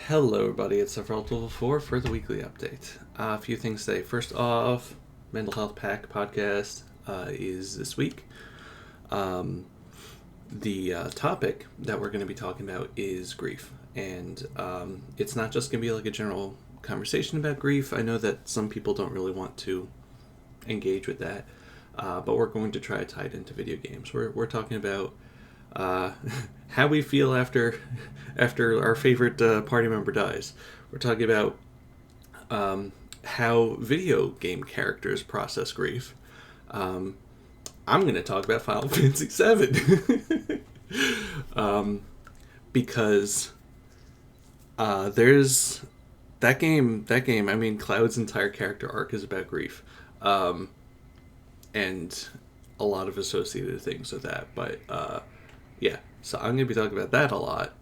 Hello, everybody. It's Sephiroth Level 4 for the weekly update. A few things today. First off, Mental Health Pack podcast is this week. The topic that we're going to be talking about is grief. And it's not just going to be like a general conversation about grief. I know that some people don't really want to engage with that. But we're going to try to tie it into video games. We're talking about how we feel after our favorite party member dies. We're talking about how video game characters process grief. I'm going to talk about Final Fantasy VII because there's that game. I mean, Cloud's entire character arc is about grief, and a lot of associated things with that. But yeah, so I'm going to be talking about that a lot.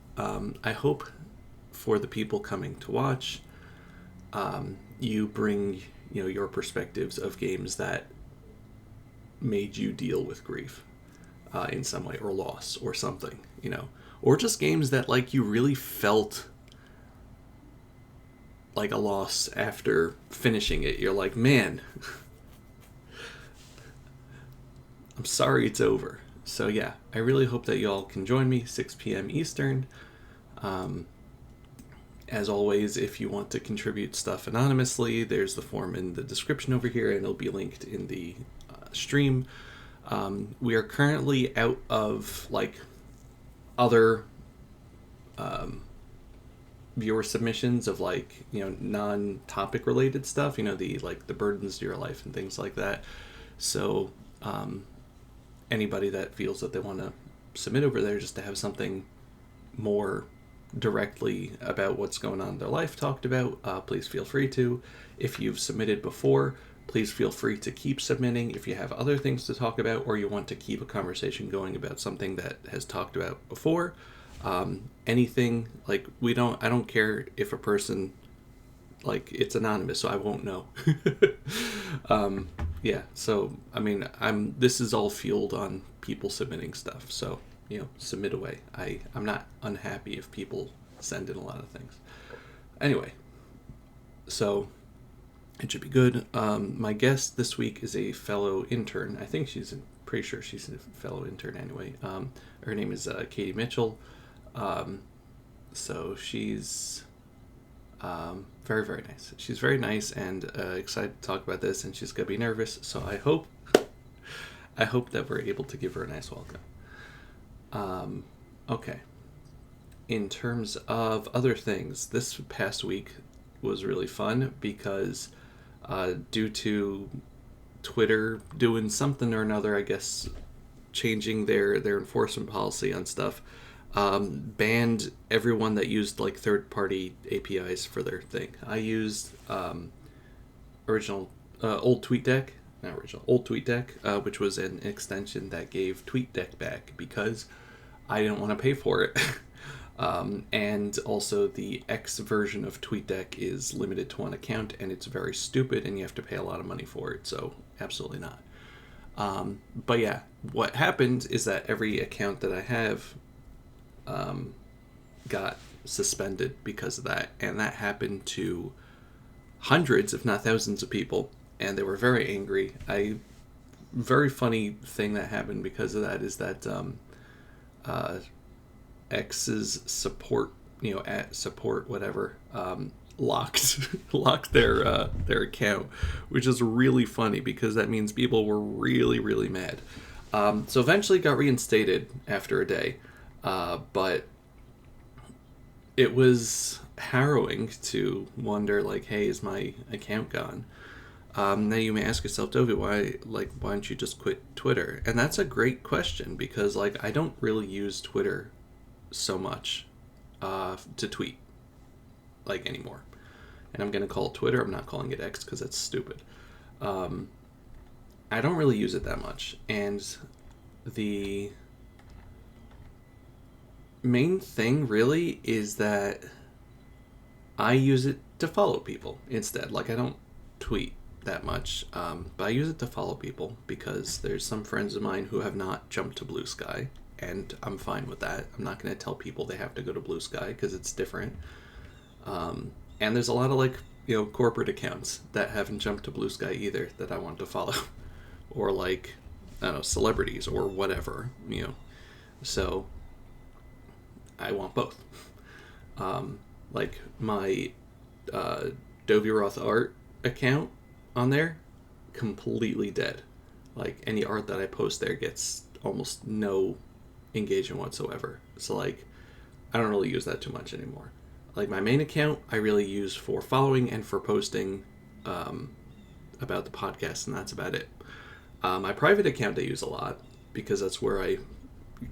I hope for the people coming to watch, you bring your perspectives of games that made you deal with grief in some way, or loss, or something, or just games that like you really felt like a loss after finishing it. You're like, man, I'm sorry it's over. So yeah, I really hope that y'all can join me, 6 p.m. Eastern. As always, if you want to contribute stuff anonymously, there's the form in the description over here, and it'll be linked in the stream. We are currently out of like other viewer submissions of like non-topic related stuff. The burdens to your life and things like that. So anybody that feels that they want to submit over there just to have something more directly about what's going on in their life talked about, please feel free to. If you've submitted before, please feel free to keep submitting. If you have other things to talk about, or you want to keep a conversation going about something that has talked about before, anything, like I don't care if a person, like, it's anonymous, so I won't know. Yeah, so I mean, this is all fueled on people submitting stuff, so submit away. I'm not unhappy if people send in a lot of things. Anyway, so it should be good. My guest this week is a fellow intern. I think pretty sure she's a fellow intern anyway. Her name is Katie Mitchell. So she's very, very nice. She's very nice and excited to talk about this, and she's gonna be nervous. So I hope that we're able to give her a nice welcome. Okay. In terms of other things, this past week was really fun because due to Twitter doing something or another, I guess, changing their enforcement policy on stuff, banned everyone that used like third-party APIs for their thing. I used old TweetDeck, which was an extension that gave TweetDeck back because I didn't want to pay for it. And also the X version of TweetDeck is limited to one account, and it's very stupid, and you have to pay a lot of money for it, so absolutely not. But yeah, what happened is that every account that I have got suspended because of that, and that happened to hundreds, if not thousands of people, and they were very angry. Very funny thing that happened because of that is that X's support, at support whatever, locked their account, which is really funny because that means people were really, really mad. So eventually got reinstated after a day, but it was harrowing to wonder, like, hey, is my account gone? Now you may ask yourself, Dovi, why don't you just quit Twitter? And that's a great question because, like, I don't really use Twitter so much to tweet, like, anymore. And I'm going to call it Twitter. I'm not calling it X because that's stupid. I don't really use it that much. And the main thing really is that I use it to follow people instead. Like, I don't tweet that much, but I use it to follow people because there's some friends of mine who have not jumped to Blue Sky, and I'm fine with that. I'm not going to tell people they have to go to Blue Sky because it's different. And there's a lot of like, corporate accounts that haven't jumped to Blue Sky either that I want to follow, or like, I don't know, celebrities or whatever, So I want both. Like my Dovey Roth art account on there, completely dead. Like any art that I post there gets almost no engagement whatsoever. So like, I don't really use that too much anymore. Like my main account, I really use for following and for posting about the podcast, and that's about it. My private account I use a lot because that's where I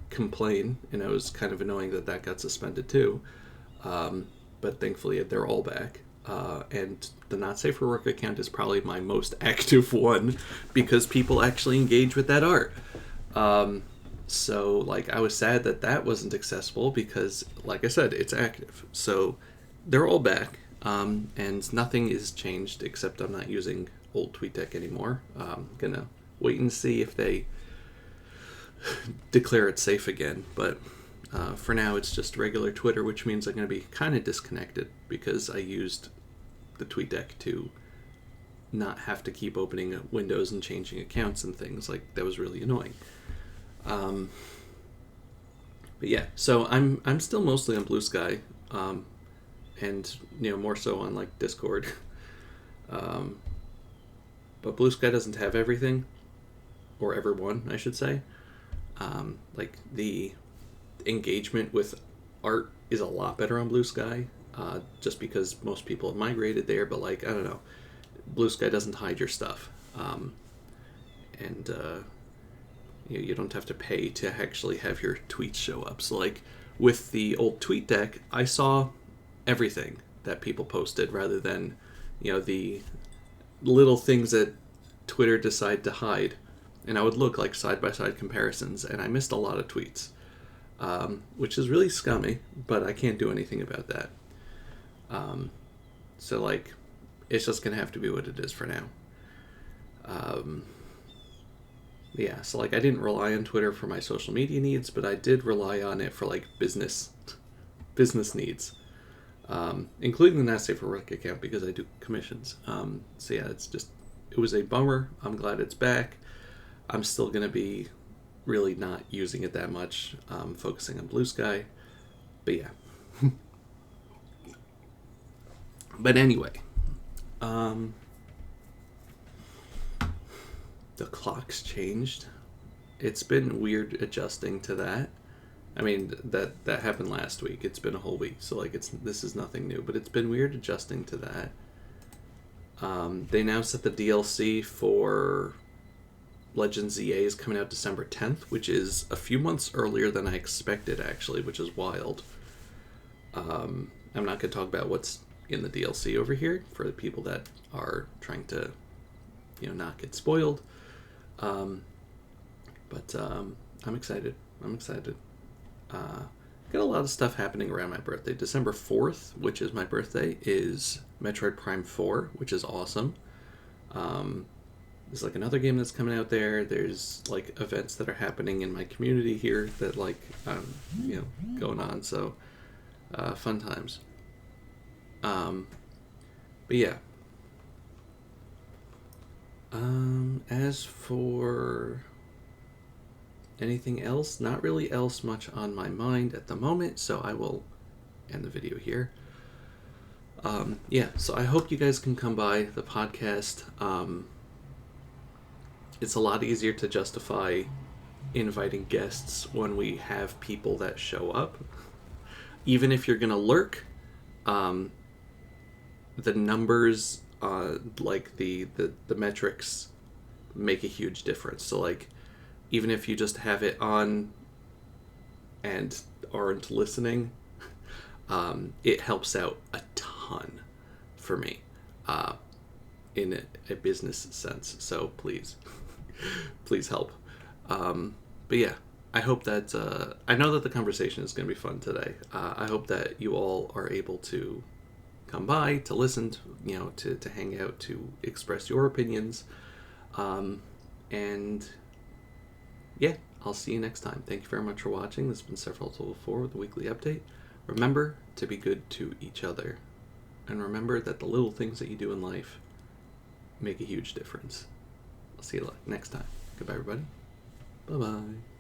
complain, and it was kind of annoying that got suspended too. But thankfully they're all back. And the Not Safe for Work account is probably my most active one because people actually engage with that art. So, like, I was sad that wasn't accessible because, like I said, it's active. So, they're all back, and nothing is changed except I'm not using old TweetDeck anymore. I'm gonna wait and see if they declare it safe again. But for now, it's just regular Twitter, which means I'm gonna be kind of disconnected because I used the TweetDeck to not have to keep opening windows and changing accounts and things. Like, that was really annoying. But yeah, so I'm still mostly on Blue Sky, and more so on like Discord. But Blue Sky doesn't have everything, or everyone, I should say. Like the engagement with art is a lot better on Blue Sky, just because most people have migrated there. But like, I don't know, Blue Sky doesn't hide your stuff, and you don't have to pay to actually have your tweets show up. So like with the old TweetDeck, I saw everything that people posted rather than, the little things that Twitter decided to hide. And I would look like side-by-side comparisons, and I missed a lot of tweets, which is really scummy, but I can't do anything about that. So like, it's just going to have to be what it is for now. Yeah, so like I didn't rely on Twitter for my social media needs, but I did rely on it for like business needs, including the Not Safe for Work account because I do commissions. So yeah, it was a bummer. I'm glad it's back. I'm still going to be really not using it that much, focusing on Blue Sky. But yeah. But anyway, the clock's changed. It's been weird adjusting to that. I mean, that happened last week. It's been a whole week, so like this is nothing new, but it's been weird adjusting to that. They now set the DLC for Legends EA is coming out December 10th, which is a few months earlier than I expected, actually, which is wild. I'm not going to talk about what's in the DLC over here for the people that are trying to, not get spoiled. But I'm excited. Got a lot of stuff happening around my birthday. December 4th, which is my birthday, is Metroid Prime 4, which is awesome. There's like another game that's coming out there. There's like events that are happening in my community here that like, going on. So, fun times. But yeah. As for anything else, not really else much on my mind at the moment, so I will end the video here. Yeah, so I hope you guys can come by the podcast. It's a lot easier to justify inviting guests when we have people that show up. Even if you're gonna lurk, the numbers, like the metrics make a huge difference. So like, even if you just have it on and aren't listening, it helps out a ton for me, in a business sense. So please, please help. But yeah, I hope that, I know that the conversation is going to be fun today. I hope that you all are able to come by, to listen, to hang out, to express your opinions. And yeah, I'll see you next time. Thank you very much for watching. This has been Sephiroth Level 4 with the weekly update. Remember to be good to each other. and remember that the little things that you do in life make a huge difference. I'll see you next time. Goodbye, everybody. Bye-bye.